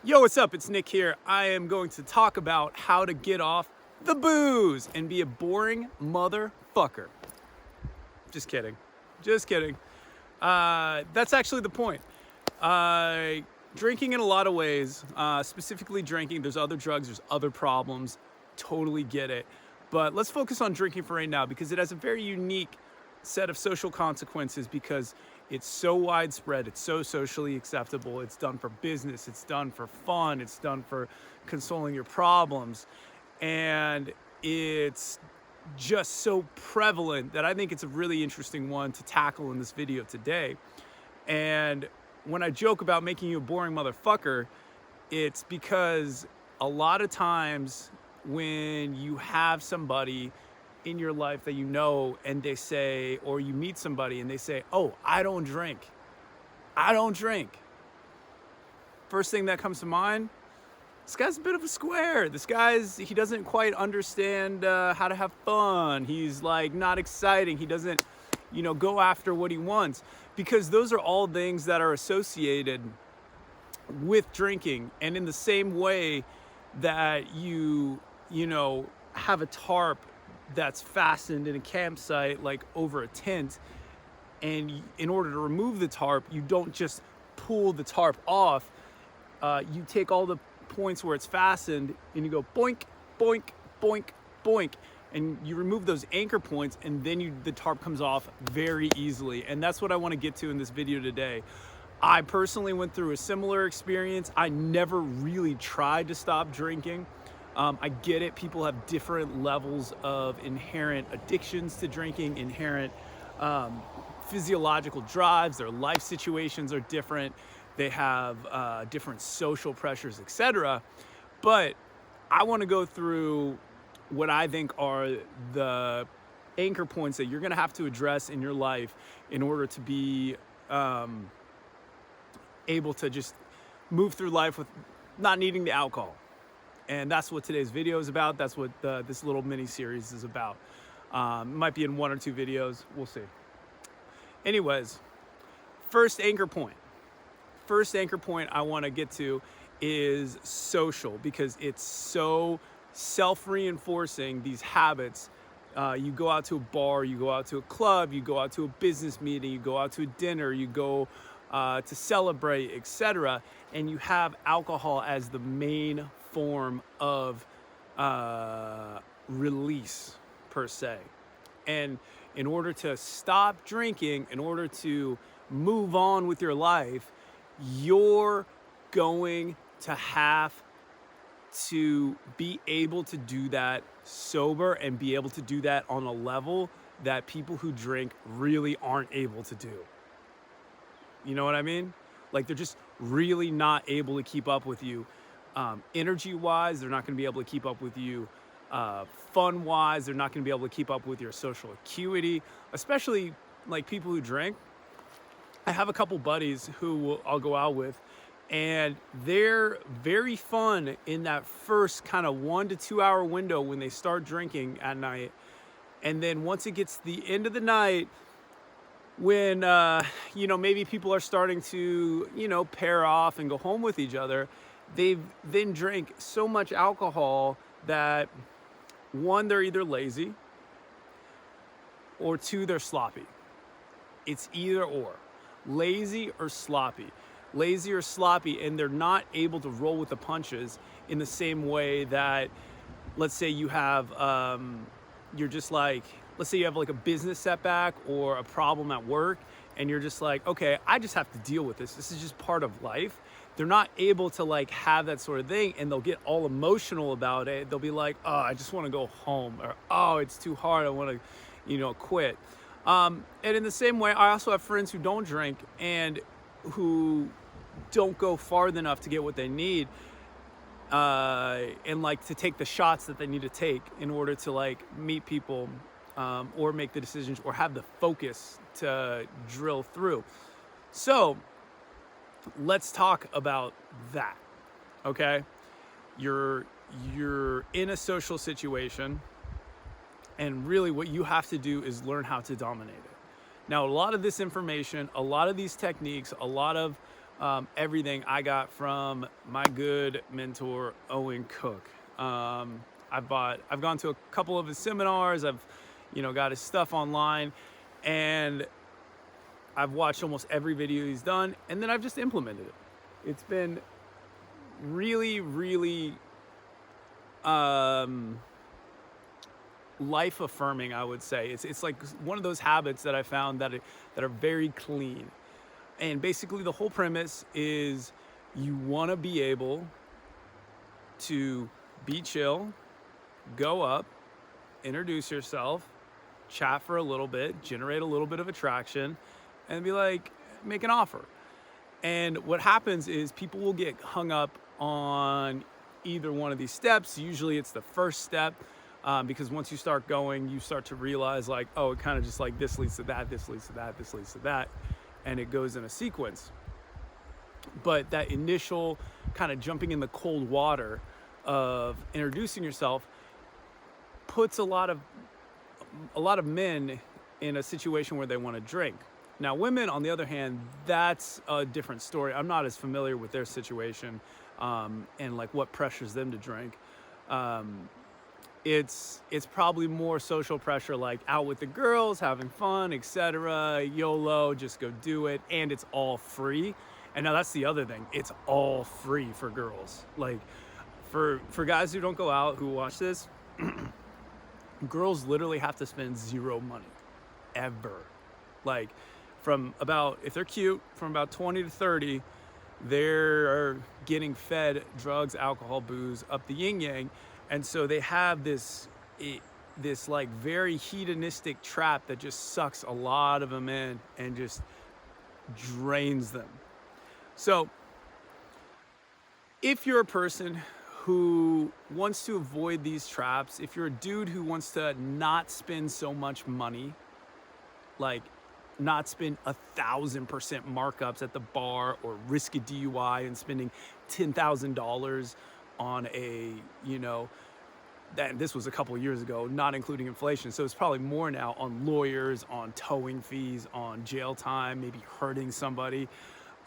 Yo, what's up? It's Nick here. I am going to talk about how to get off the booze and be a boring motherfucker. Just kidding. Just kidding. That's actually the point. Drinking in a lot of ways, specifically drinking, there's other drugs, there's other problems. Totally get it. But let's focus on drinking for right now because it has a very unique set of social consequences because it's so widespread, it's so socially acceptable, it's done for business, it's done for fun, it's done for consoling your problems, and it's just so prevalent that I think it's a really interesting one to tackle in this video today. And when I joke about making you a boring motherfucker, it's because a lot of times when you have somebody in your life that you know and they say, or you meet somebody and they say, oh, I don't drink. First thing that comes to mind, this guy's a bit of a square. He doesn't quite understand how to have fun. He's like not exciting. He doesn't, go after what he wants, because those are all things that are associated with drinking. And in the same way that you have a tarp that's fastened in a campsite, like over a tent, and in order to remove the tarp, you don't just pull the tarp off. You take all the points where it's fastened and you go boink, boink, boink, boink, and you remove those anchor points, and then the tarp comes off very easily. And that's what I want to get to in this video today. I personally went through a similar experience. I never really tried to stop drinking. I get it. People have different levels of inherent addictions to drinking, inherent physiological drives. Their life situations are different. They have different social pressures, etc. But I want to go through what I think are the anchor points that you're going to have to address in your life in order to be able to just move through life with not needing the alcohol. And that's what today's video is about. That's what this little mini series is about. It might be in 1 or 2 videos. We'll see. Anyways, first anchor point I want to get to is social, because it's so self-reinforcing, these habits. You go out to a bar, you go out to a club, you go out to a business meeting, you go out to a dinner, you go to celebrate, etc. And you have alcohol as the main form of release, per se. And in order to stop drinking, in order to move on with your life, you're going to have to be able to do that sober and be able to do that on a level that people who drink really aren't able to do. You know what I mean? Like, they're just really not able to keep up with you. Energy-wise, they're not going to be able to keep up with you. Fun-wise, they're not going to be able to keep up with your social acuity, especially like people who drink. I have a couple buddies who I'll go out with, and they're very fun in that first kind of 1 to 2 hour window when they start drinking at night. And then once it gets to the end of the night, when, maybe people are starting to, pair off and go home with each other, they then drink so much alcohol that, 1, they're either lazy, or 2, they're sloppy. It's either or. Lazy or sloppy. Lazy or sloppy, and they're not able to roll with the punches in the same way that, let's say you have, let's say you have like a business setback or a problem at work, and you're just like, okay, I just have to deal with this. This is just part of life. They're not able to like have that sort of thing, and they'll get all emotional about it. They'll be like, oh, I just want to go home, or oh, it's too hard, I want to, quit. And in the same way, I also have friends who don't drink and who don't go far enough to get what they need, and like to take the shots that they need to take in order to like meet people, or make the decisions, or have the focus to drill through. So let's talk about that. Okay, you're in a social situation, and really what you have to do is learn how to dominate it. Now, a lot of this information, a lot of these techniques, a lot of everything I got from my good mentor, Owen Cook. I've gone to a couple of his seminars. I've, got his stuff online, and I've watched almost every video he's done, and then I've just implemented it. It's been really, really life affirming, I would say. It's like one of those habits that I found that are very clean. And basically the whole premise is you want to be able to be chill, go up, introduce yourself, chat for a little bit, generate a little bit of attraction, and be like, make an offer. And what happens is people will get hung up on either one of these steps. Usually it's the first step, because once you start going, you start to realize like, oh, it kind of just like this leads to that, this leads to that, this leads to that, and it goes in a sequence. But that initial kind of jumping in the cold water of introducing yourself puts a lot of men in a situation where they want to drink. Now, women, on the other hand, that's a different story. I'm not as familiar with their situation, and like what pressures them to drink. It's probably more social pressure, like out with the girls, having fun, etc. YOLO, just go do it, and it's all free. And now that's the other thing. It's all free for girls. Like for guys who don't go out, who watch this, girls literally have to spend zero money, ever. Like if they're cute, from about 20 to 30, they're getting fed drugs, alcohol, booze up the yin yang. And so they have this like very hedonistic trap that just sucks a lot of them in and just drains them. So if you're a person who wants to avoid these traps, if you're a dude who wants to not spend so much money, like not spend 1,000% markups at the bar or risk a DUI and spending $10,000 on this was a couple of years ago, not including inflation. So it's probably more now on lawyers, on towing fees, on jail time, maybe hurting somebody.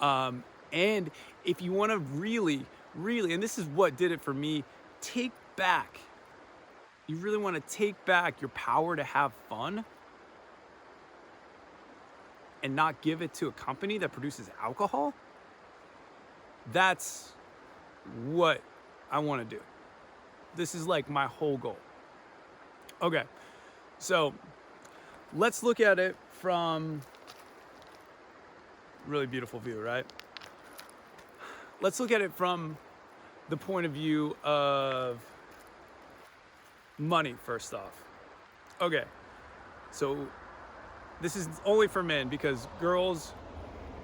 And if you want to really, really, and this is what did it for me, you really want to take back your power to have fun and not give it to a company that produces alcohol. That's what I want to do. This is like my whole goal. Okay, so let's look at it from really beautiful view, right? Let's look at it from the point of view of money first off. Okay, so this is only for men, because girls,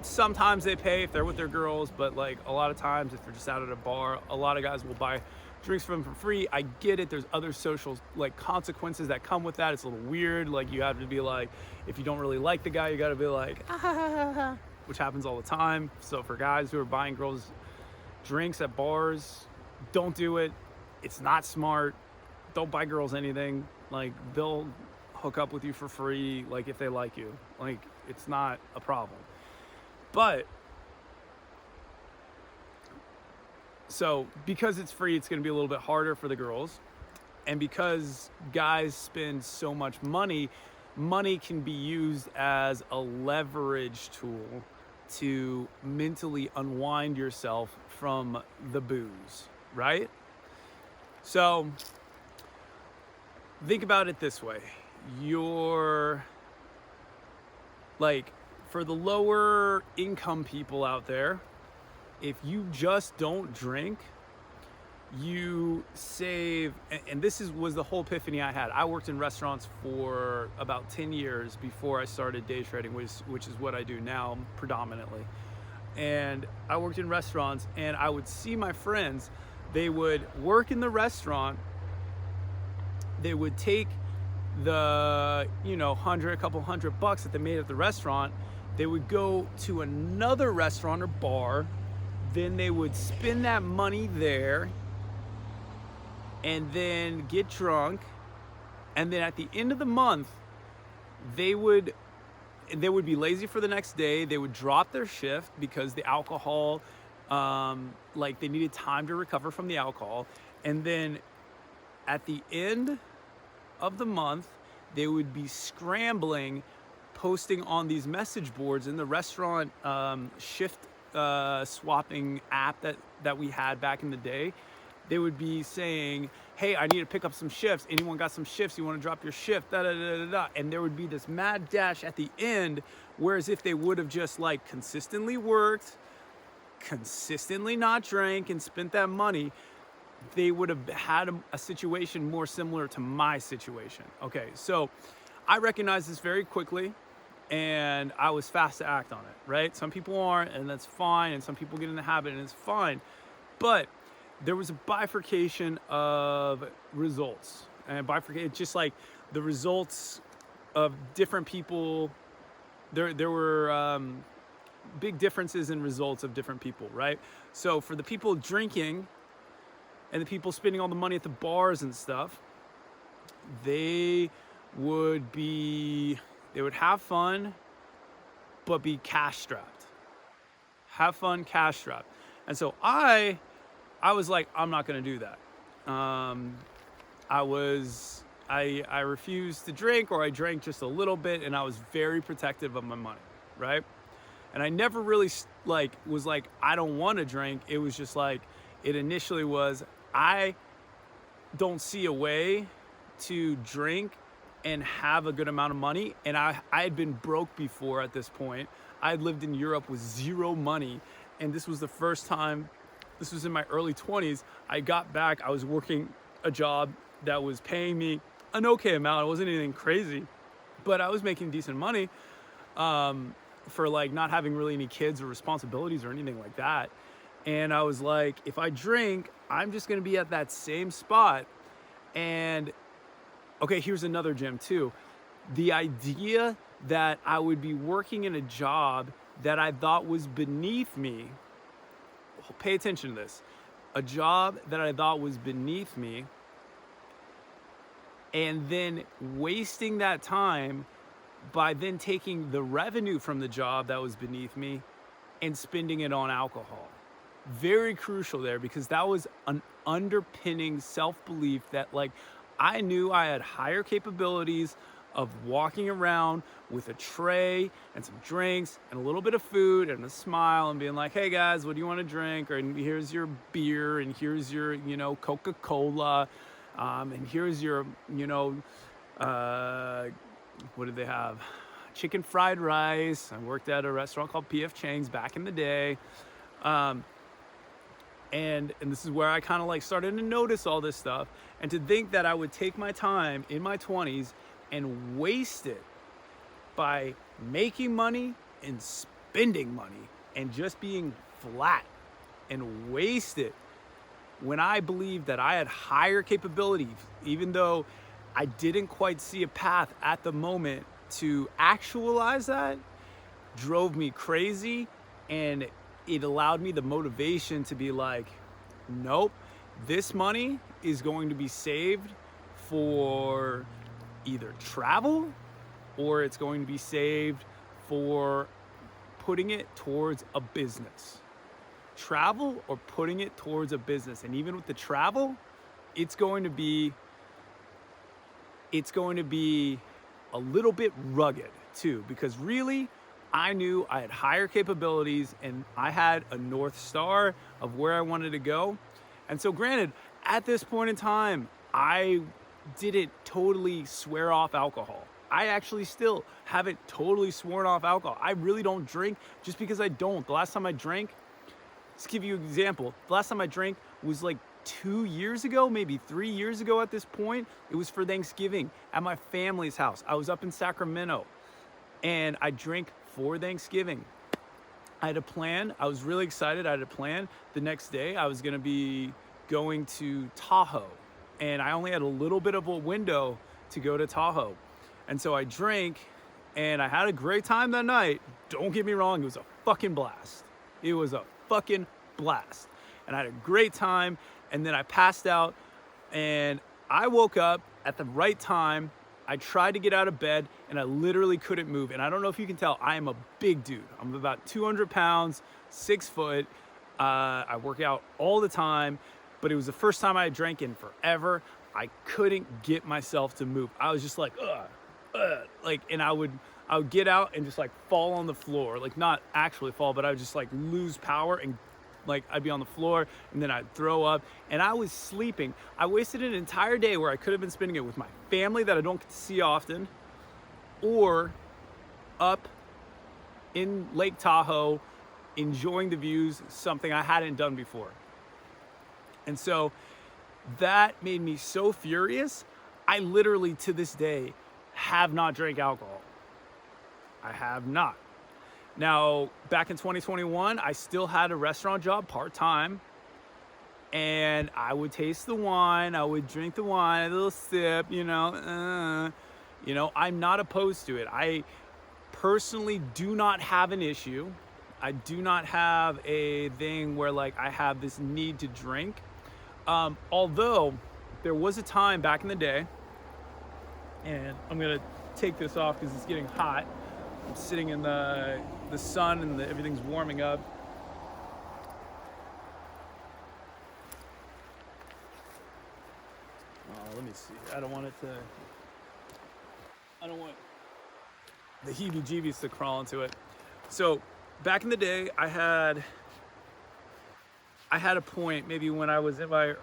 sometimes they pay if they're with their girls, but like a lot of times if they're just out at a bar, a lot of guys will buy drinks for them for free. I get it. There's other social like consequences that come with that. It's a little weird. Like you have to be like, if you don't really like the guy, you got to be like, which happens all the time. So for guys who are buying girls drinks at bars, don't do it. It's not smart. Don't buy girls anything. Like they'll hook up with you for free, like if they like you. Like it's not a problem. But so because it's free, it's going to be a little bit harder for the girls. And because guys spend so much money can be used as a leverage tool to mentally unwind yourself from the booze, right? So think about it this way. You're like, for the lower income people out there, if you just don't drink, you save, and this was the whole epiphany I had. I worked in restaurants for about 10 years before I started day trading, which is what I do now predominantly. And I worked in restaurants, and I would see my friends, they would work in the restaurant, they would take the, a couple $100 that they made at the restaurant, they would go to another restaurant or bar, then they would spend that money there, and then get drunk, and then at the end of the month, they would they would be lazy for the next day. They would drop their shift because the alcohol, like they needed time to recover from the alcohol. And then at the end of the month, they would be scrambling, posting on these message boards in the restaurant shift swapping app that we had back in the day. They would be saying, hey, I need to pick up some shifts. Anyone got some shifts? You want to drop your shift? Da, da, da, da, da. And there would be this mad dash at the end, whereas if they would have just like consistently worked, consistently not drank and spent that money, they would have had a situation more similar to my situation. Okay, so I recognized this very quickly and I was fast to act on it, right? Some people aren't, and that's fine, and some people get in the habit and it's fine. But there was a bifurcation of results, and bifurcated just like the results of different people. There were big differences in results of different people, right? So for the people drinking and the people spending all the money at the bars and stuff, they would have fun, but be cash strapped. Have fun, cash strapped. And so I was like, I'm not gonna do that. I refused to drink, or I drank just a little bit, and I was very protective of my money, right? And I never really was like, I don't want to drink. It was just like, it initially was, I don't see a way to drink and have a good amount of money. And I had been broke before at this point. I had lived in Europe with zero money. And this was the first time, this was in my early 20s. I got back, I was working a job that was paying me an okay amount. It wasn't anything crazy, but I was making decent money for like not having really any kids or responsibilities or anything like that. And I was like, if I drink, I'm just gonna be at that same spot. And okay, here's another gem too. The idea that I would be working in a job that I thought was beneath me, pay attention to this, a job that I thought was beneath me, and then wasting that time by then taking the revenue from the job that was beneath me and spending it on alcohol. Very crucial there, because that was an underpinning self-belief that like I knew I had higher capabilities of walking around with a tray and some drinks and a little bit of food and a smile and being like, hey guys, what do you want to drink? Or and here's your beer, and here's your, Coca-Cola, and here's your, what did they have? Chicken fried rice. I worked at a restaurant called P.F. Chang's back in the day. And this is where I kind of like started to notice all this stuff, and to think that I would take my time in my 20s and waste it by making money and spending money and just being flat, and waste it when I believed that I had higher capabilities, even though I didn't quite see a path at the moment to actualize that, drove me crazy. And it allowed me the motivation to be like, nope, this money is going to be saved for either travel, or it's going to be saved for putting it towards a business. Travel or putting it towards a business. And even with the travel, it's going to be a little bit rugged too, because really, I knew I had higher capabilities and I had a North Star of where I wanted to go. And so granted, at this point in time, I didn't totally swear off alcohol. I actually still haven't totally sworn off alcohol. I really don't drink just because I don't. The last time I drank, let's give you an example. The last time I drank was like 2 years ago, maybe 3 years ago at this point. It was for Thanksgiving at my family's house. I was up in Sacramento and I drank for Thanksgiving. I had a plan. I was really excited. I had a plan. The next day, I was going to be going to Tahoe, and I only had a little bit of a window to go to Tahoe. And so I drank, and I had a great time that night. Don't get me wrong, it was a fucking blast. It was a fucking blast. And I had a great time, and then I passed out, and I woke up at the right time I tried to get out of bed and I literally couldn't move. And I don't know if you can tell, I am a big dude. I'm about 200 pounds, 6 foot. I work out all the time, but it was the first time I had drank in forever. I couldn't get myself to move. I was just like, like, and I would get out and just like fall on the floor, like not actually fall, but I would just like lose power and like I'd be on the floor and then I'd throw up and I was sleeping. I wasted an entire day where I could have been spending it with my family that I don't get to see often, or up in Lake Tahoe enjoying the views, something I hadn't done before. And so that made me so furious. I literally to this day have not drank alcohol. I have not. Now, back in 2021, I still had a restaurant job part-time, and I would taste the wine, I would drink the wine, a little sip, I'm not opposed to it. I personally do not have an issue. I do not have a thing where like I have this need to drink. Although there was a time back in the day, and I'm gonna take this off because it's getting hot. I'm sitting in the sun and everything's warming up. Oh, let me see. I don't want the heebie-jeebies to crawl into it. So back in the day, I had a point, maybe when I was in my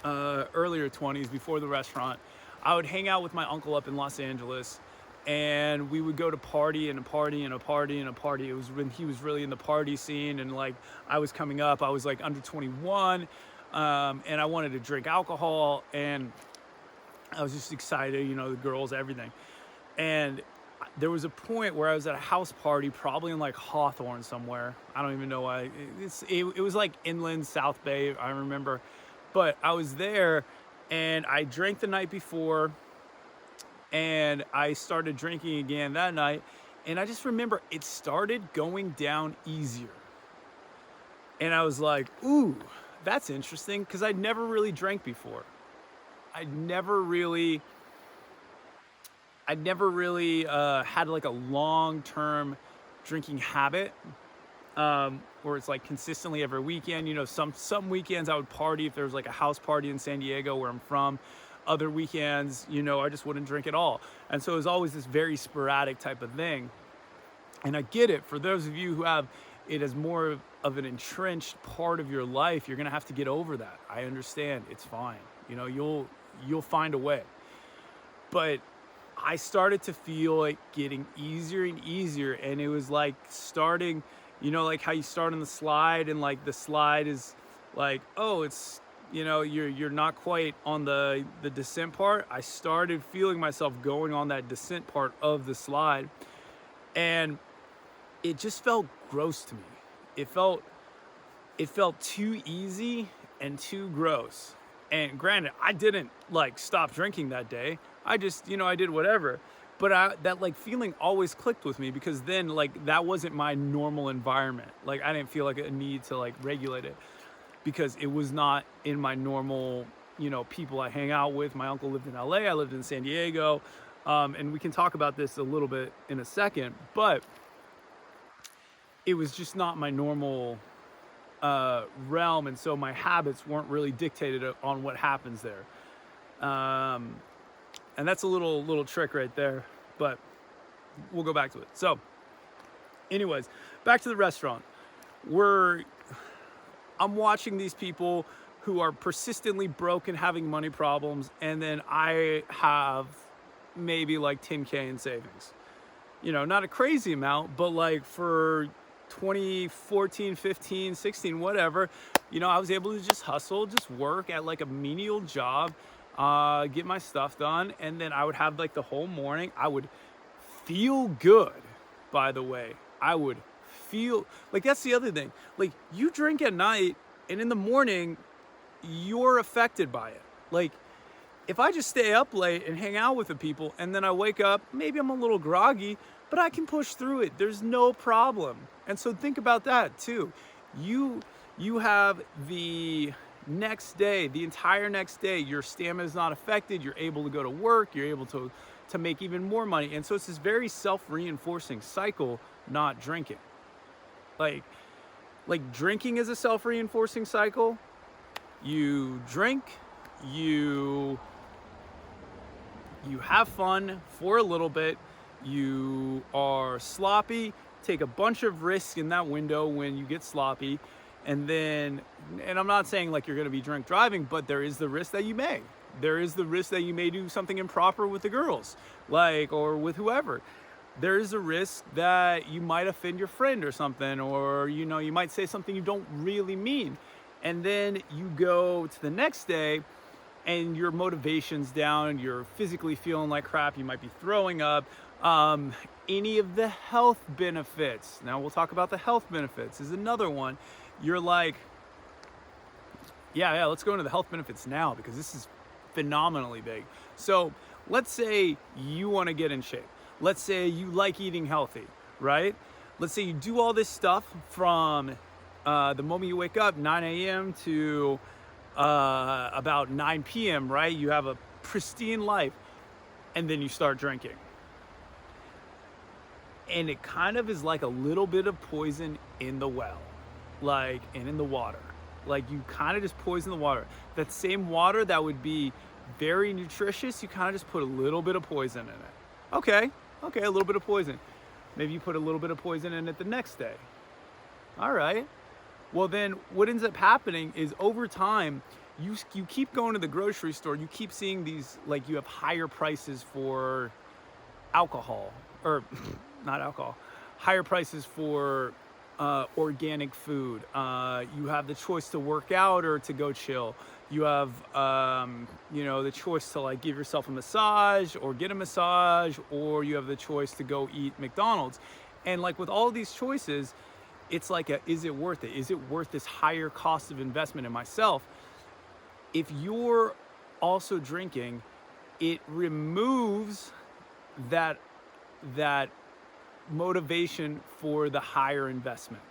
earlier 20s, before the restaurant, I would hang out with my uncle up in Los Angeles, and we would go to party and a party and a party and a party. It was when he was really in the party scene, and like I was coming up, I was like under 21, and I wanted to drink alcohol, and I was just excited, the girls, everything. And there was a point where I was at a house party, probably in like Hawthorne somewhere. I don't even know why. It was like inland South Bay, I remember. But I was there, and I drank the night before, and I started drinking again that night. And I just remember it started going down easier. And I was like, ooh, that's interesting, because I'd never really drank before. I'd never really had like a long-term drinking habit, where it's like consistently every weekend. Some weekends I would party if there was like a house party in San Diego where I'm from. Other weekends, I just wouldn't drink at all. And so it was always this very sporadic type of thing. And I get it. For those of you who have it as more of an entrenched part of your life, you're gonna have to get over that. I understand. It's fine. You'll find a way. But I started to feel it getting easier and easier, and it was like starting, like how you start on the slide, and like the slide is like, oh, it's, you're not quite on the descent part. I started feeling myself going on that descent part of the slide, and it just felt gross to me. It felt too easy and too gross. And granted, I didn't like stop drinking that day. I just, I did whatever. But that like feeling always clicked with me, because then like that wasn't my normal environment. Like I didn't feel like a need to like regulate it, because it was not in my normal, people I hang out with. My uncle lived in LA, I lived in San Diego. And we can talk about this a little bit in a second, but it was just not my normal realm, and so my habits weren't really dictated on what happens there. And that's a little trick right there, but we'll go back to it. So anyways, back to the restaurant. I'm watching these people who are persistently broke and having money problems, and then I have maybe like 10K in savings. Not a crazy amount, but like for 2014, 15, 16, whatever, I was able to just hustle, just work at like a menial job, get my stuff done, and then I would have like the whole morning. I would feel good, by the way. I would feel like, that's the other thing. Like, you drink at night, and in the morning, you're affected by it. Like, if I just stay up late and hang out with the people, and then I wake up, maybe I'm a little groggy, but I can push through it. There's no problem. And so think about that too. You have the next day, the entire next day, your stamina is not affected. You're able to go to work. You're able to make even more money. And so it's this very self-reinforcing cycle, not drinking. Like drinking is a self-reinforcing cycle. You drink, you have fun for a little bit, you are sloppy, take a bunch of risks in that window when you get sloppy, and I'm not saying like you're going to be drunk driving, but there is the risk that you may. There is the risk that you may do something improper with the girls, or with whoever. There is a risk that you might offend your friend or something, or you might say something you don't really mean. And then you go to the next day and your motivation's down, you're physically feeling like crap, you might be throwing up. Any of the health benefits, now we'll talk about the health benefits, is another one. You're like, yeah, let's go into the health benefits now because this is phenomenally big. So let's say you want to get in shape. Let's say you like eating healthy, right? Let's say you do all this stuff from the moment you wake up, 9 a.m. to about 9 p.m., right? You have a pristine life, and then you start drinking. And it kind of is like a little bit of poison in the well, and in the water. Like you kind of just poison the water. That same water that would be very nutritious, you kind of just put a little bit of poison in it. Okay, a little bit of poison. Maybe you put a little bit of poison in it the next day. All right. Well, then what ends up happening is over time, you keep going to the grocery store, you keep seeing these, like you have higher prices for alcohol, or not alcohol, higher prices for organic food. You have the choice to work out or to go chill. You have, the choice to like give yourself a massage or get a massage, or you have the choice to go eat McDonald's. And like with all of these choices, it's like, is it worth it? Is it worth this higher cost of investment in myself? If you're also drinking, it removes that motivation for the higher investment.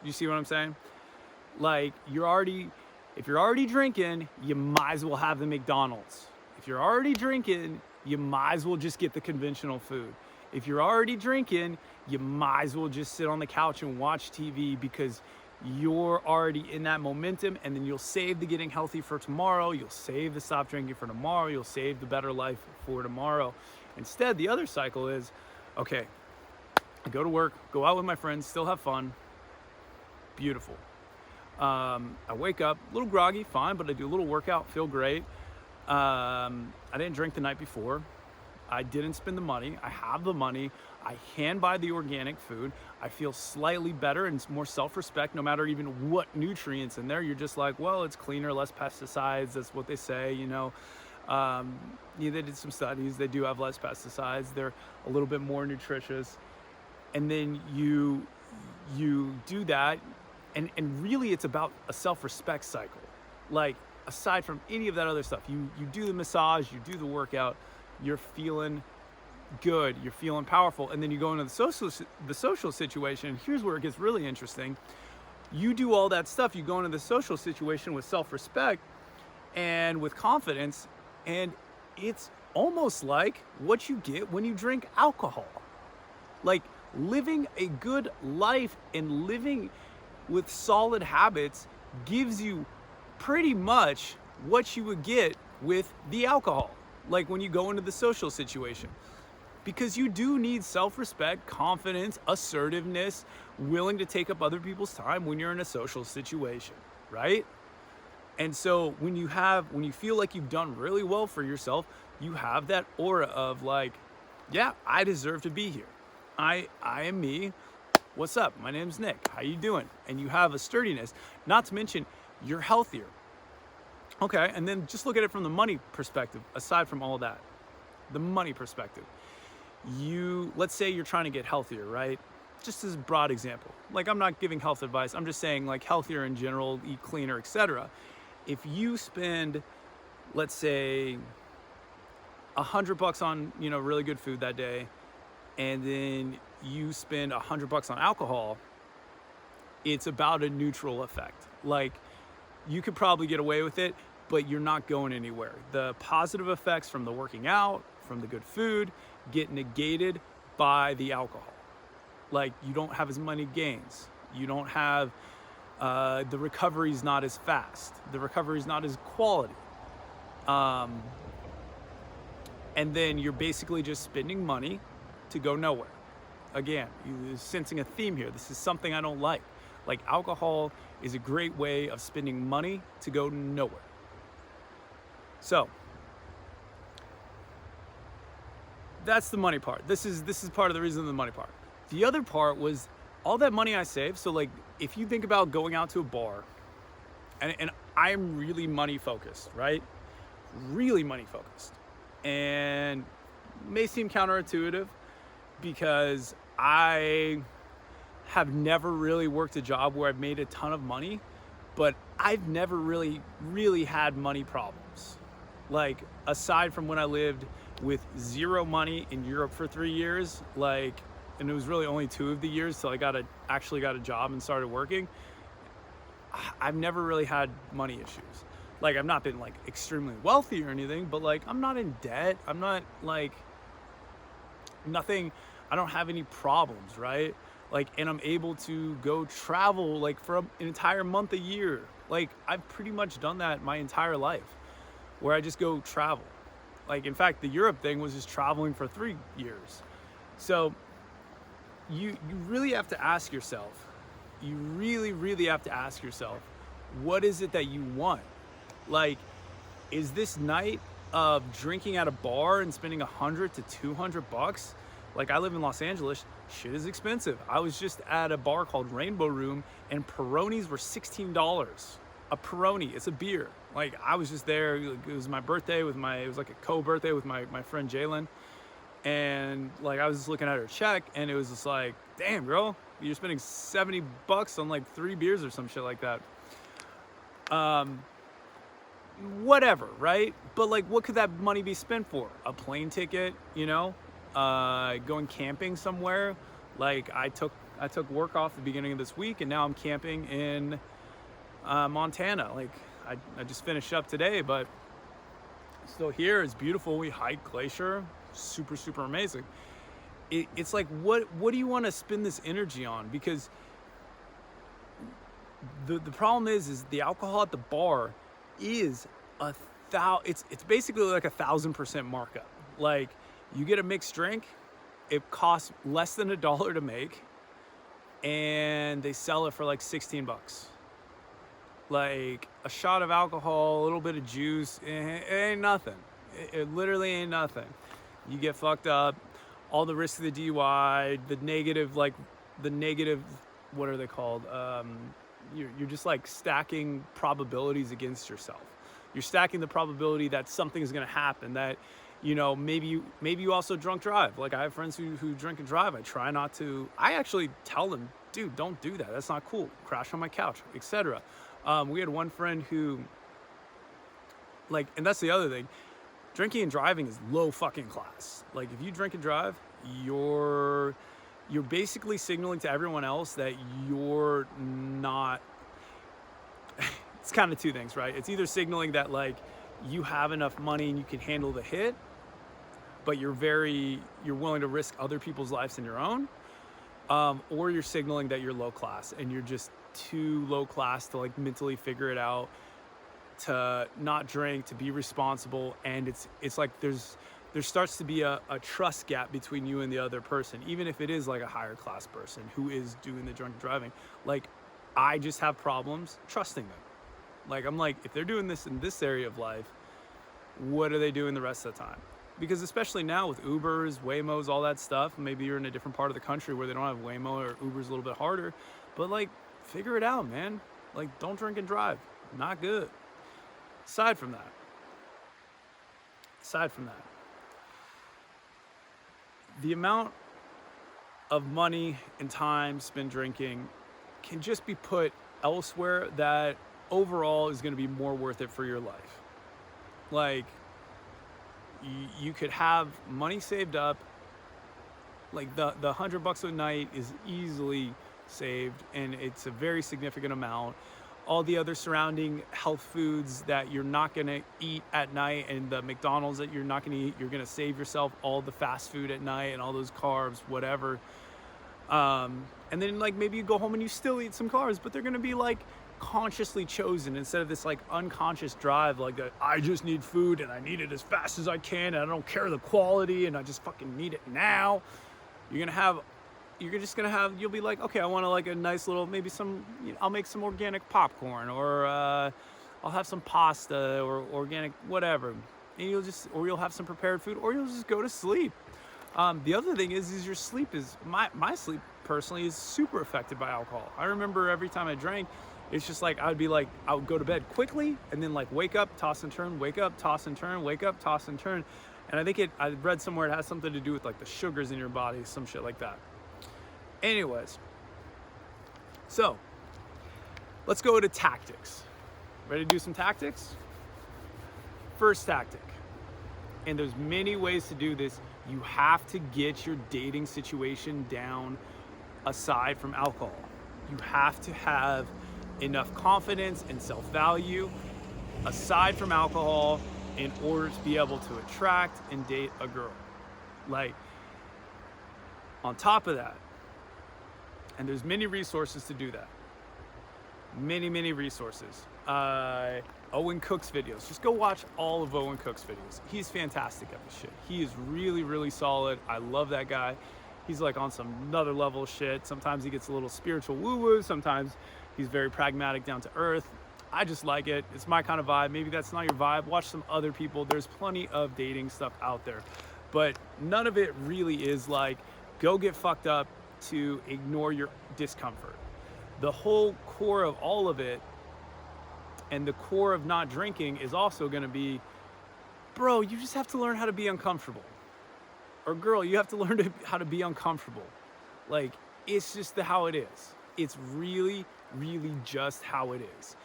You see what I'm saying? Like if you're already drinking, you might as well have the McDonald's. If you're already drinking, you might as well just get the conventional food. If you're already drinking, you might as well just sit on the couch and watch TV because you're already in that momentum, and then you'll save the getting healthy for tomorrow. You'll save the stop drinking for tomorrow. You'll save the better life for tomorrow. Instead, the other cycle is, okay, I go to work, go out with my friends, still have fun. Beautiful. I wake up a little groggy, fine, but I do a little workout, feel great. I didn't drink the night before. I didn't spend the money. I have the money. I hand buy the organic food. I feel slightly better and more self-respect, no matter even what nutrients in there. You're just like, well, it's cleaner, less pesticides. That's what they say, They did some studies. They do have less pesticides. They're a little bit more nutritious. And then you do that. And really, it's about a self-respect cycle. Like, aside from any of that other stuff, you do the massage, you do the workout, you're feeling good, you're feeling powerful, and then you go into the social situation. Here's where it gets really interesting. You do all that stuff, you go into the social situation with self-respect and with confidence, and it's almost like what you get when you drink alcohol. Like, living a good life and living with solid habits gives you pretty much what you would get with the alcohol, like when you go into the social situation. Because you do need self-respect, confidence, assertiveness, willing to take up other people's time when you're in a social situation, right? And so when you feel like you've done really well for yourself, you have that aura of like, yeah, I deserve to be here. I am me. What's up? My name's Nick. How you doing? And you have a sturdiness, not to mention you're healthier. Okay, and then just look at it from the money perspective, aside from all of that. The money perspective. Let's say you're trying to get healthier, right? Just as a broad example. Like, I'm not giving health advice. I'm just saying, like, healthier in general, eat cleaner, etc. If you spend, let's say, $100 on, really good food that day, and then you spend $100 on alcohol, it's about a neutral effect. Like, you could probably get away with it, but you're not going anywhere. The positive effects from the working out, from the good food, get negated by the alcohol. Like, you don't have as many gains. You don't have, the recovery's not as fast. The recovery's not as quality. And then you're basically just spending money to go nowhere. Again, you're sensing a theme here. This is something I don't like. Like, alcohol is a great way of spending money to go nowhere. So, that's the money part. This is part of the reason of the money part. The other part was all that money I saved. So, like, if you think about going out to a bar, and I'm really money focused, right? Really money focused. And may seem counterintuitive because I have never really worked a job where I've made a ton of money, but I've never really had money problems. Like, aside from when I lived with zero money in Europe for 3 years, like, and it was really only 2 of the years till I actually got a job and started working, I've never really had money issues. Like, I've not been like extremely wealthy or anything, but like, I'm not in debt. I'm not like nothing. I don't have any problems, right? Like, and I'm able to go travel like for an entire month a year. Like, I've pretty much done that my entire life, where I just go travel. Like, in fact, the Europe thing was just traveling for 3 years. So you really have to ask yourself, you really have to ask yourself, what is it that you want? Like, is this night of drinking at a bar and spending $100 to $200? Like, I live in Los Angeles, shit is expensive. I was just at a bar called Rainbow Room and Peronis were $16. A Peroni, it's a beer. Like, I was just there, it was my birthday it was like a co-birthday with my friend Jalen. And like, I was just looking at her check and it was just like, damn girl, you're spending $70 on like 3 beers or some shit like that. Whatever, right? But like, what could that money be spent for? A plane ticket, you know? Going camping somewhere. Like, I took work off the beginning of this week and now I'm camping in Montana. Like, I just finished up today, but still here. It's beautiful. We hiked Glacier. Super amazing. It's like, what do you want to spend this energy on? Because the problem is the alcohol at the bar is it's basically like 1,000% markup. Like, you get a mixed drink, it costs less than $1 to make, and they sell it for like $16. Like, a shot of alcohol, a little bit of juice, it ain't nothing. It literally ain't nothing. You get fucked up, all the risks of the DUI, the negative, what are they called? You're just like stacking probabilities against yourself. You're stacking the probability that something is going to happen, that, you know, maybe you also drunk drive. Like, I have friends who drink and drive. I try not to. I actually tell them, dude, don't do that. That's not cool. Crash on my couch, etc. We had one friend who, like, and that's the other thing, drinking and driving is low fucking class. Like, if you drink and drive, you're basically signaling to everyone else that you're not. It's kind of two things, right? It's either signaling that like you have enough money and you can handle the hit, but you're willing to risk other people's lives than your own, or you're signaling that you're low class and you're just too low class to like mentally figure it out, to not drink, to be responsible. And it's like there starts to be a trust gap between you and the other person, even if it is like a higher class person who is doing the drunk driving. Like, I just have problems trusting them. Like, I'm like, if they're doing this in this area of life, what are they doing the rest of the time? Because especially now with Ubers, Waymos, all that stuff, maybe you're in a different part of the country where they don't have Waymo or Uber's a little bit harder, but like, figure it out, man. Like, don't drink and drive. Not good. Aside from that, the amount of money and time spent drinking can just be put elsewhere that overall is going to be more worth it for your life. Like, you could have money saved up. Like, the $100 a night is easily saved, and it's a very significant amount. all the other surrounding health foods that you're not going to eat at night, and the McDonald's that you're not going to eat. You're going to save yourself all the fast food at night and all those carbs, whatever. And then like maybe you go home and you still eat some carbs, but they're going to be like consciously chosen instead of this like unconscious drive, like I just need food and I need it as fast as I can and I don't care the quality and I just fucking need it now. You're just gonna have, you'll be like, okay, I want to like a nice little, maybe some, I'll make some organic popcorn, or I'll have some pasta or organic whatever, and you'll have some prepared food, or you'll just go to sleep. The other thing is your sleep is, my sleep personally is super affected by alcohol. I remember every time I drank, it's just like, I would go to bed quickly and then like wake up, toss and turn, wake up, toss and turn, wake up, toss and turn. And I think I read somewhere it has something to do with like the sugars in your body, some shit like that. Anyways, so let's go to tactics. Ready to do some tactics? First tactic, and there's many ways to do this. You have to get your dating situation down aside from alcohol. You have to have enough confidence and self-value aside from alcohol in order to be able to attract and date a girl. Like, on top of that, and there's many resources to do that. Many resources. Owen Cook's videos. Just go watch all of Owen Cook's videos. He's fantastic at this shit. He is really solid. I love that guy. He's like on some another level shit. Sometimes he gets a little spiritual woo-woo. Sometimes he's very pragmatic, down to earth. I just like it. It's my kind of vibe. Maybe that's not your vibe. Watch some other people. There's plenty of dating stuff out there. But none of it really is like, go get fucked up to ignore your discomfort. The whole core of all of it, and the core of not drinking, is also going to be, bro, you just have to learn how to be uncomfortable. Or girl, you have to learn how to be uncomfortable. Like, it's just how it is. It's really just how it is.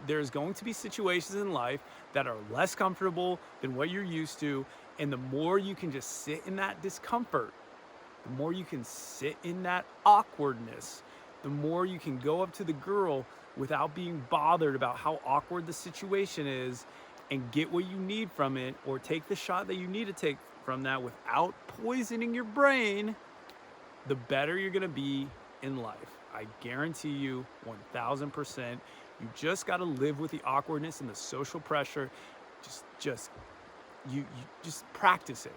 There's going to be situations in life that are less comfortable than what you're used to, and the more you can just sit in that discomfort, the more you can sit in that awkwardness, the more you can go up to the girl without being bothered about how awkward the situation is and get what you need from it, or take the shot that you need to take from that without poisoning your brain, the better you're gonna be in life. I guarantee you 1000%. You just gotta live with the awkwardness and the social pressure. You just practice it.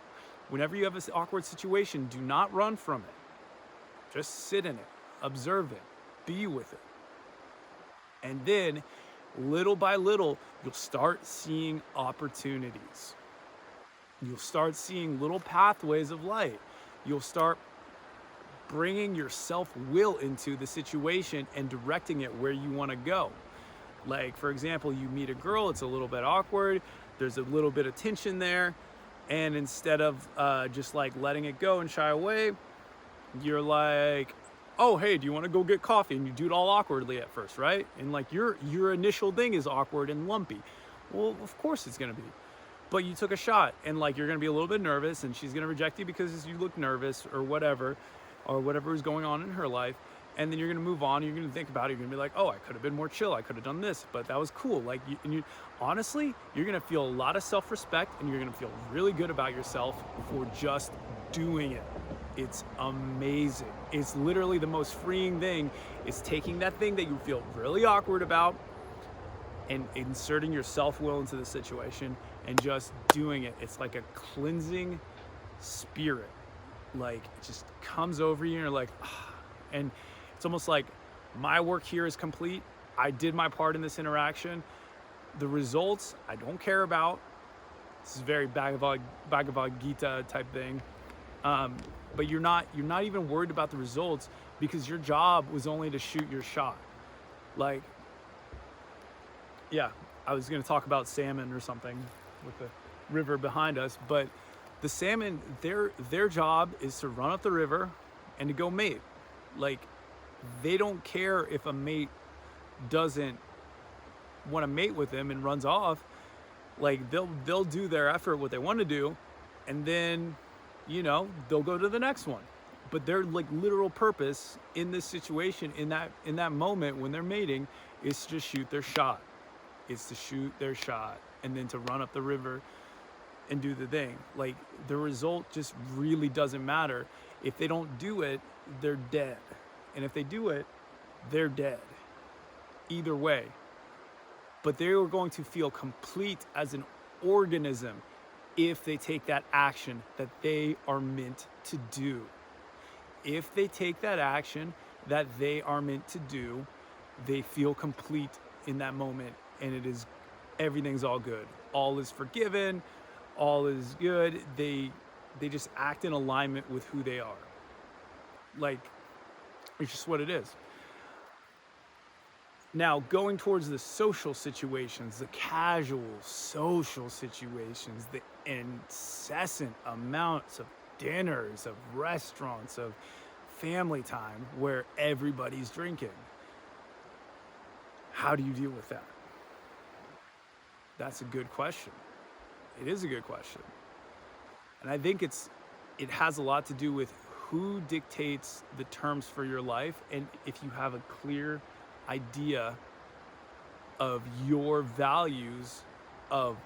Whenever you have this awkward situation, do not run from it. Just sit in it, observe it, be with it. And then, little by little, you'll start seeing opportunities. You'll start seeing little pathways of light. You'll start bringing your self-will into the situation and directing it where you want to go. Like, for example, you meet a girl, it's a little bit awkward, there's a little bit of tension there, and instead of just like letting it go and shy away, you're like, oh, hey, do you want to go get coffee? And you do it all awkwardly at first, right? And like your initial thing is awkward and lumpy. Well, of course it's going to be. But you took a shot, and like you're going to be a little bit nervous, and she's going to reject you because you look nervous or whatever is going on in her life. And then you're going to move on. You're going to think about it. You're going to be like, oh, I could have been more chill. I could have done this, but that was cool. Like, honestly, you're going to feel a lot of self-respect, and you're going to feel really good about yourself for just doing it. It's amazing. It's literally the most freeing thing, is taking that thing that you feel really awkward about and inserting your self-will into the situation and just doing it. It's like a cleansing spirit. Like, it just comes over you and you're like, ah. And it's almost like, my work here is complete. I did my part in this interaction. The results, I don't care about. This is very Bhagavad Gita type thing. But you're not even worried about the results, because your job was only to shoot your shot. Like, yeah, I was going to talk about salmon or something with the river behind us, but the salmon, their job is to run up the river and to go mate. Like, they don't care if a mate doesn't want to mate with them and runs off. Like, they'll do their effort, what they want to do, and then, they'll go to the next one. but their like literal purpose in this situation, in that moment when they're mating, is to just shoot their shot. It's to shoot their shot and then to run up the river and do the thing. Like, the result just really doesn't matter. If they don't do it, they're dead. And if they do it, they're dead. Either way. But they are going to feel complete as an organism if they take that action that they are meant to do. If they take that action that they are meant to do, they feel complete in that moment, and everything's all good. All is forgiven, all is good. They just act in alignment with who they are. Like, it's just what it is. Now, going towards the social situations, the casual social situations, the incessant amounts of dinners, of restaurants, of family time where everybody's drinking. How do you deal with that? That's a good question. It is a good question. And I think it has a lot to do with who dictates the terms for your life, and if you have a clear idea of your values, of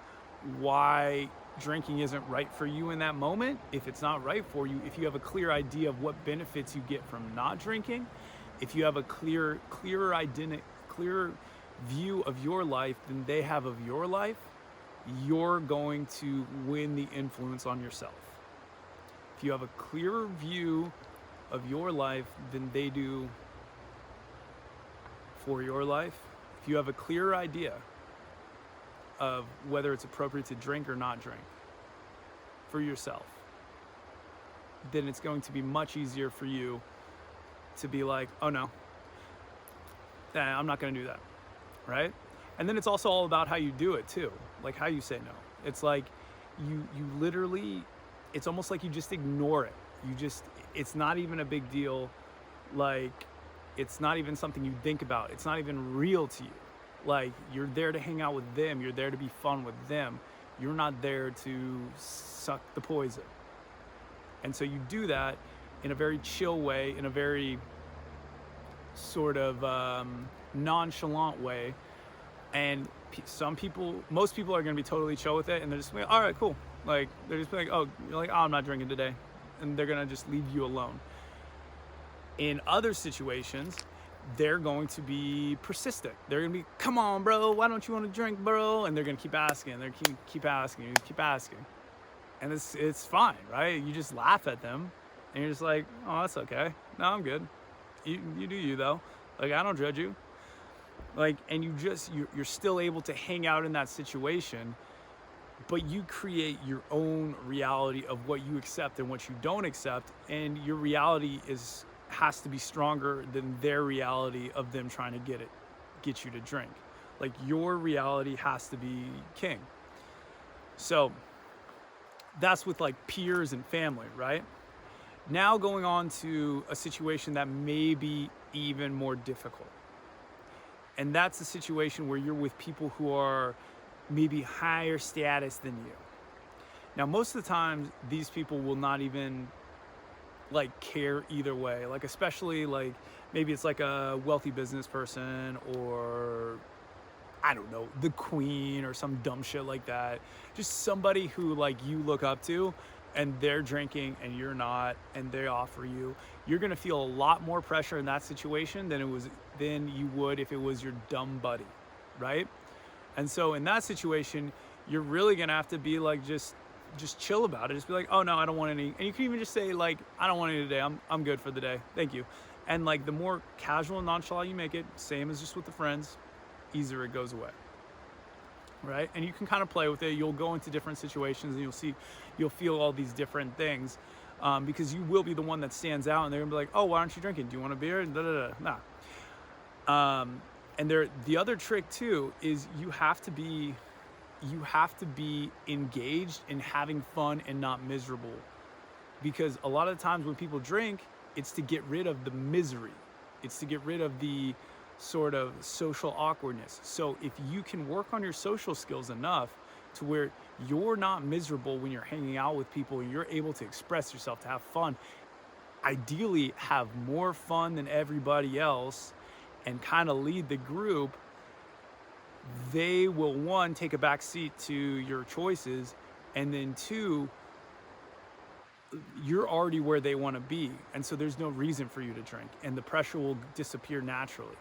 why drinking isn't right for you in that moment. If it's not right for you, if you have a clear idea of what benefits you get from not drinking, if you have a clearer view of your life than they have of your life, you're going to win the influence on yourself. If you have a clearer view of your life than they do for your life, if you have a clearer idea of whether it's appropriate to drink or not drink for yourself, then it's going to be much easier for you to be like, oh no, I'm not going to do that, right? And then it's also all about how you do it too, like how you say no. It's like you literally, it's almost like you just ignore it. It's not even a big deal. Like, it's not even something you think about. It's not even real to you. Like, you're there to hang out with them. You're there to be fun with them. You're not there to suck the poison. And so you do that in a very chill way, in a very sort of nonchalant way. And most people are going to be totally chill with it. And they're just like, all right, cool. Like, they're just like, oh, you're like, oh, I'm not drinking today. And they're going to just leave you alone. In other situations, they're going to be persistent. They're going to be, come on, bro, why don't you want to drink, bro? And they're going to keep asking. They're going to keep asking, keep asking. And it's fine, right? You just laugh at them, and you're just like, oh, that's okay. No, I'm good. You do you, though. Like, I don't judge you. Like, and you're still able to hang out in that situation, but you create your own reality of what you accept and what you don't accept, and your reality has to be stronger than their reality of them trying to get you to drink. Like, your reality has to be king. So that's with like peers and family, right? Now going on to a situation that may be even more difficult. And that's a situation where you're with people who are maybe higher status than you. Now, most of the time, these people will not even like care either way. Like, especially like maybe it's like a wealthy business person, or I don't know, the queen or some dumb shit like that. Just somebody who like you look up to, and they're drinking and you're not, and they offer you. You're gonna feel a lot more pressure in that situation than you would if it was your dumb buddy, right? And so in that situation, you're really gonna have to be like just chill about it. Just be like, oh no, I don't want any. And you can even just say like, I don't want any today. I'm good for the day. Thank you. And like, the more casual and nonchalant you make it, same as just with the friends, easier it goes away. Right? And you can kind of play with it. You'll go into different situations and you'll feel all these different things, because you will be the one that stands out, and they're gonna be like, oh, why aren't you drinking? Do you want a beer? Nah. And the other trick too is you have to be engaged in having fun and not miserable, because a lot of the times when people drink, it's to get rid of the misery. It's to get rid of the sort of social awkwardness. So if you can work on your social skills enough to where you're not miserable when you're hanging out with people, you're able to express yourself, to have fun, ideally have more fun than everybody else and kind of lead the group, they will, one, take a back seat to your choices, and then two, you're already where they want to be. And so there's no reason for you to drink, and the pressure will disappear naturally.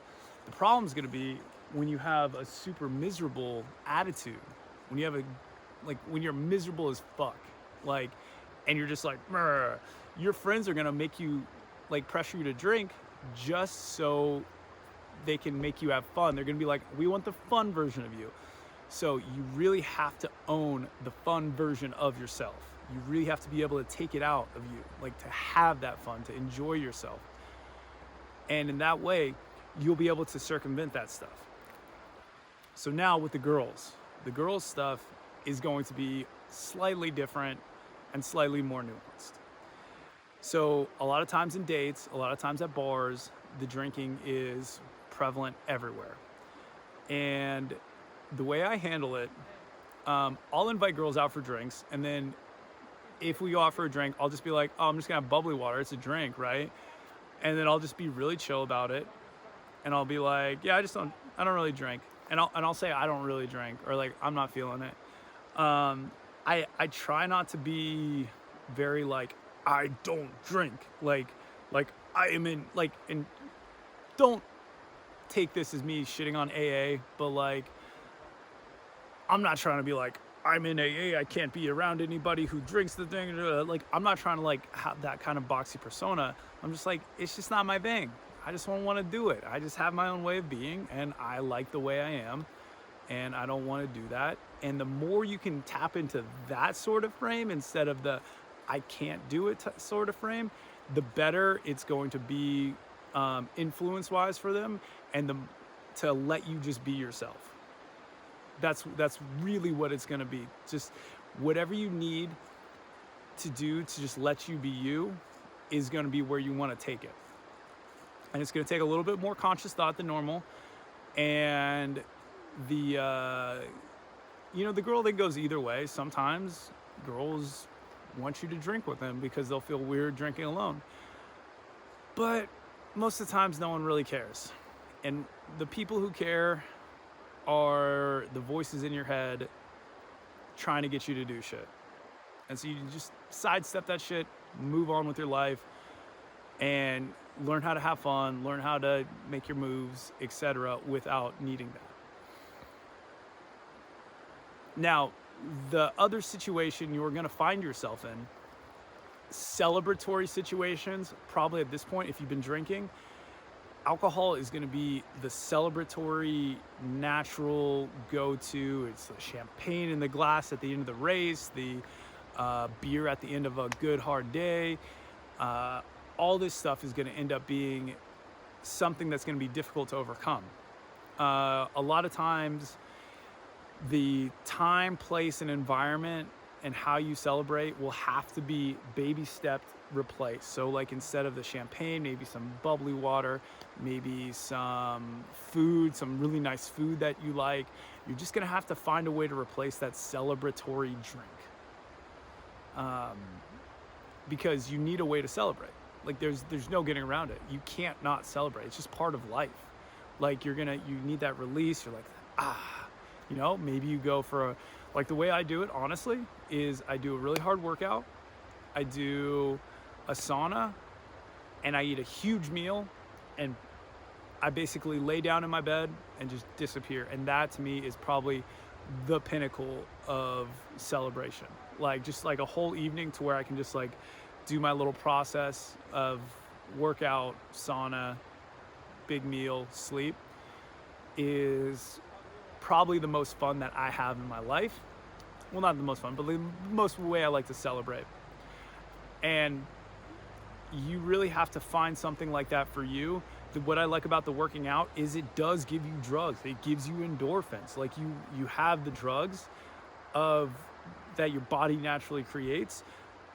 The problem is going to be when you have a super miserable attitude, when you have when you're miserable as fuck, like, and you're just like, "Meh," your friends are going to make you, like, pressure you to drink just so they can make you have fun. They're going to be like, we want the fun version of you. So you really have to own the fun version of yourself. You really have to be able to take it out of you, like to have that fun, to enjoy yourself. And in that way, you'll be able to circumvent that stuff. So now with the girls stuff is going to be slightly different and slightly more nuanced. So a lot of times in dates, a lot of times at bars, the drinking is prevalent everywhere. And the way I handle it, I'll invite girls out for drinks, and then if we offer a drink, I'll just be like, oh, I'm just gonna have bubbly water, it's a drink, right? And then I'll just be really chill about it, and I'll be like, yeah, I don't really drink, and I'll say I don't really drink, or like I'm not feeling it. I try not to be very like, I don't drink, like I am in, like, and don't take this as me shitting on AA, but like, I'm not trying to be like, I'm in AA, I can't be around anybody who drinks the thing. Like, I'm not trying to like have that kind of boxy persona. I'm just like, it's just not my thing. I just don't want to do it. I just have my own way of being, and I like the way I am, and I don't want to do that. And the more you can tap into that sort of frame instead of the I can't do it sort of frame, the better it's going to be, influence-wise for them, and to let you just be yourself. That's really what it's going to be. Just whatever you need to do to just let you be you is going to be where you want to take it. And it's going to take a little bit more conscious thought than normal. And the girl thing goes either way. Sometimes girls want you to drink with them because they'll feel weird drinking alone. But most of the times, no one really cares. And the people who care are the voices in your head trying to get you to do shit. And so you just sidestep that shit, move on with your life, and learn how to have fun, learn how to make your moves, etc., without needing that. Now, the other situation you're going to find yourself in, celebratory situations, probably at this point, if you've been drinking, alcohol is going to be the celebratory, natural go-to. It's the champagne in the glass at the end of the race, the beer at the end of a good, hard day. All this stuff is going to end up being something that's going to be difficult to overcome. A lot of times, the time, place, and environment and how you celebrate will have to be baby stepped replaced. So like, instead of the champagne, maybe some bubbly water, maybe some food, some really nice food that you like. You're just gonna have to find a way to replace that celebratory drink, because you need a way to celebrate. Like, there's no getting around it. You can't not celebrate. It's just part of life. Like, you need that release. You're like, maybe you go for like, the way I do it, honestly, is I do a really hard workout, I do a sauna, and I eat a huge meal, and I basically lay down in my bed and just disappear. And that to me is probably the pinnacle of celebration. Like, just like a whole evening to where I can just like do my little process of workout, sauna, big meal, sleep, is probably the most fun that I have in my life. Well, not the most fun, but the most way I like to celebrate. And you really have to find something like that for you. What I like about the working out is it does give you drugs. It gives you endorphins. Like, you have the drugs that your body naturally creates.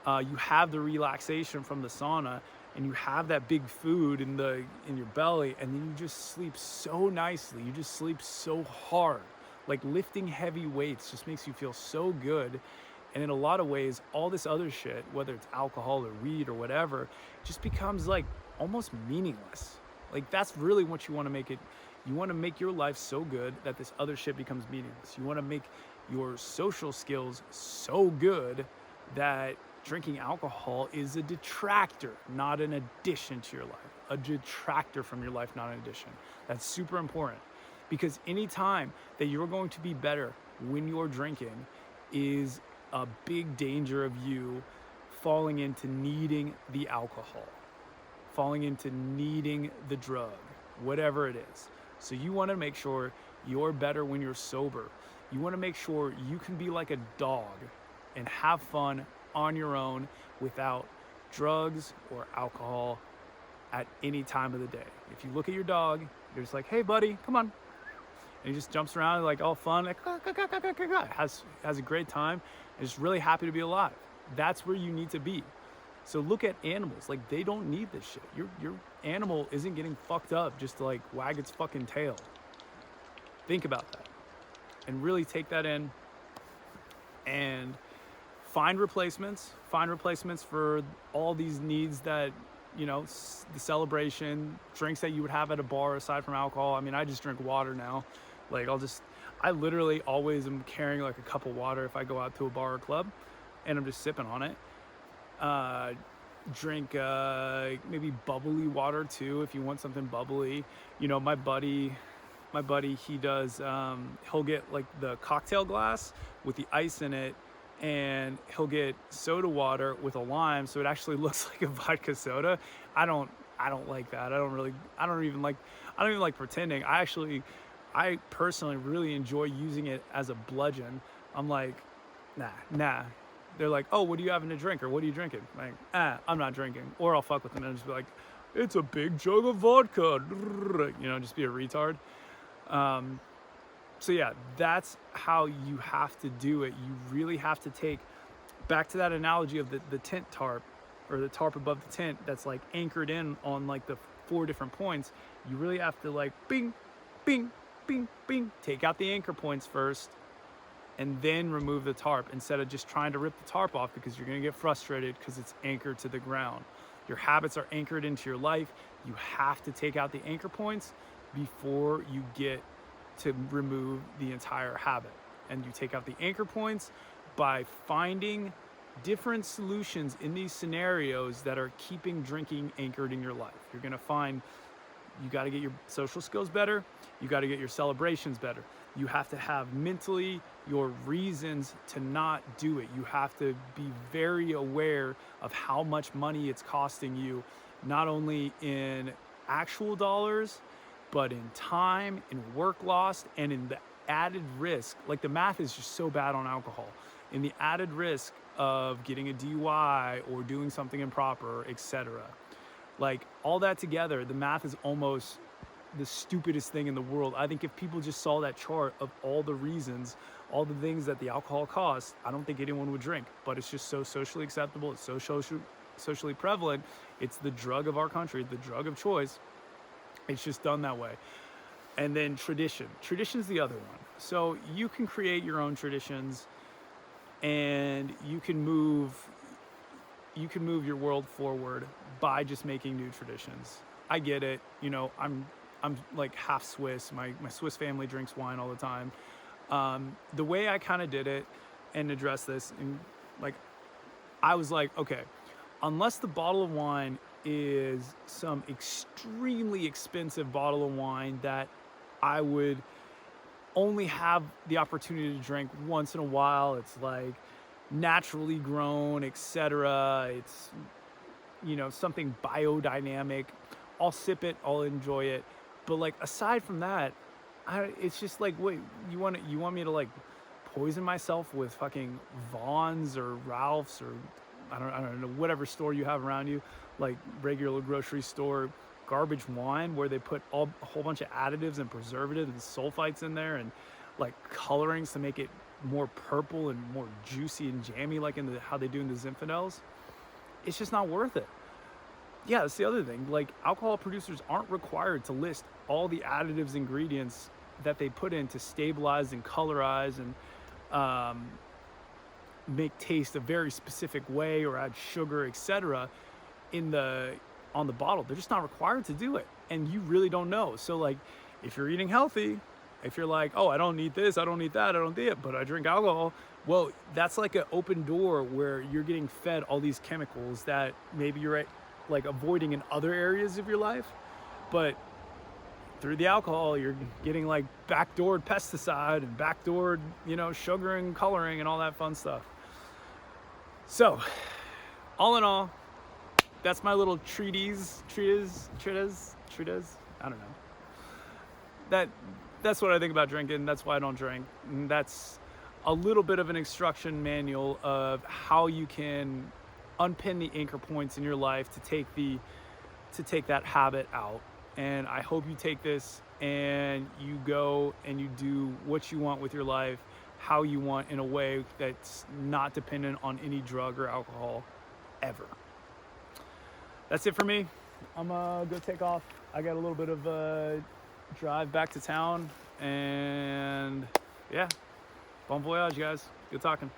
You have the relaxation from the sauna, and you have that big food in your belly, and then you just sleep so nicely. You just sleep so hard. Like, lifting heavy weights just makes you feel so good, And in a lot of ways, all this other shit, whether it's alcohol or weed or whatever, just becomes like almost meaningless. Like that's really what you want to make it. You want to make your life so good that this other shit becomes meaningless. You want to make your social skills so good that drinking alcohol is a detractor, not an addition to your life. A detractor from your life, not an addition. That's super important, because anytime that you're going to be better when you're drinking is a big danger of you falling into needing the alcohol, falling into needing the drug, whatever it is. So you want to make sure you're better when you're sober. You want to make sure you can be like a dog and have fun on your own without drugs or alcohol at any time of the day. If you look at your dog, you're just like, hey buddy, come on. And he just jumps around like all fun, like has a great time, and is really happy to be alive. That's where you need to be. So look at animals, like they don't need this shit. Your animal isn't getting fucked up just to like wag its fucking tail. Think about that and really take that in, and find replacements for all these needs that, you know, the celebration, drinks that you would have at a bar aside from alcohol. I mean, I just drink water now. Like I literally always am carrying like a cup of water if I go out to a bar or club, and I'm just sipping on it. Drink maybe bubbly water too if you want something bubbly. You know, my buddy, he does, he'll get like the cocktail glass with the ice in it, and he'll get soda water with a lime, so it actually looks like a vodka soda. I don't like that. I don't even like pretending. I personally really enjoy using it as a bludgeon. I'm like, nah. They're like, oh, what are you having to drink, or what are you drinking? Like, I'm not drinking. Or I'll fuck with them and just be like, it's a big jug of vodka. You know, just be a retard. So yeah, that's how you have to do it. You really have to take, back to that analogy of the tent tarp, or the tarp above the tent that's like anchored in on like the 4 different points. You really have to like bing, bing, bing, bing, take out the anchor points first, and then remove the tarp, instead of just trying to rip the tarp off, because you're gonna get frustrated because it's anchored to the ground. Your habits are anchored into your life. You have to take out the anchor points before you get to remove the entire habit. And you take out the anchor points by finding different solutions in these scenarios that are keeping drinking anchored in your life. You're gonna find you gotta get your social skills better. You gotta get your celebrations better. You have to have mentally your reasons to not do it. You have to be very aware of how much money it's costing you, not only in actual dollars, but in time, in work lost, and in the added risk. Like the math is just so bad on alcohol. In the added risk of getting a DUI or doing something improper, etc. Like all that together, the math is almost the stupidest thing in the world. I think if people just saw that chart of all the reasons, all the things that the alcohol costs, I don't think anyone would drink. But it's just so socially acceptable. It's so socially prevalent. It's the drug of our country, the drug of choice. It's just done that way. And then tradition. Tradition's the other one. So you can create your own traditions, and you can move your world forward by just making new traditions. I get it. You know, I'm like half Swiss. My Swiss family drinks wine all the time. The way I kind of did it and addressed this, and like, I was like, okay, unless the bottle of wine is some extremely expensive bottle of wine that I would only have the opportunity to drink once in a while, it's like naturally grown, etc. It's, you know, something biodynamic. I'll sip it, I'll enjoy it. But like aside from that, it's just like, wait, you want me to like poison myself with fucking Vaughn's or Ralph's or I don't know, whatever store you have around you, like regular grocery store garbage wine where they put a whole bunch of additives and preservatives and sulfites in there and like colorings to make it more purple and more juicy and jammy, like in how they do in the Zinfandels. It's just not worth it. Yeah, that's the other thing. Like, alcohol producers aren't required to list all the additives, ingredients that they put in to stabilize and colorize and make taste a very specific way or add sugar, etc. On the bottle. They're just not required to do it, and you really don't know. So like, if you're eating healthy, if you're like, oh, I don't need this, I don't need that, I don't need it, but I drink alcohol, well, that's like an open door where you're getting fed all these chemicals that maybe you're like avoiding in other areas of your life, but through the alcohol, you're getting like backdoored pesticide and backdoored, sugar and coloring and all that fun stuff. So, all in all, that's my little treatise. I don't know. That's what I think about drinking. That's why I don't drink. And that's a little bit of an instruction manual of how you can unpin the anchor points in your life to take that habit out. And I hope you take this and you go and you do what you want with your life, how you want, in a way that's not dependent on any drug or alcohol ever. That's it for me. I'm gonna go take off. I got a little bit of a drive back to town, and yeah, bon voyage, guys. Good talking.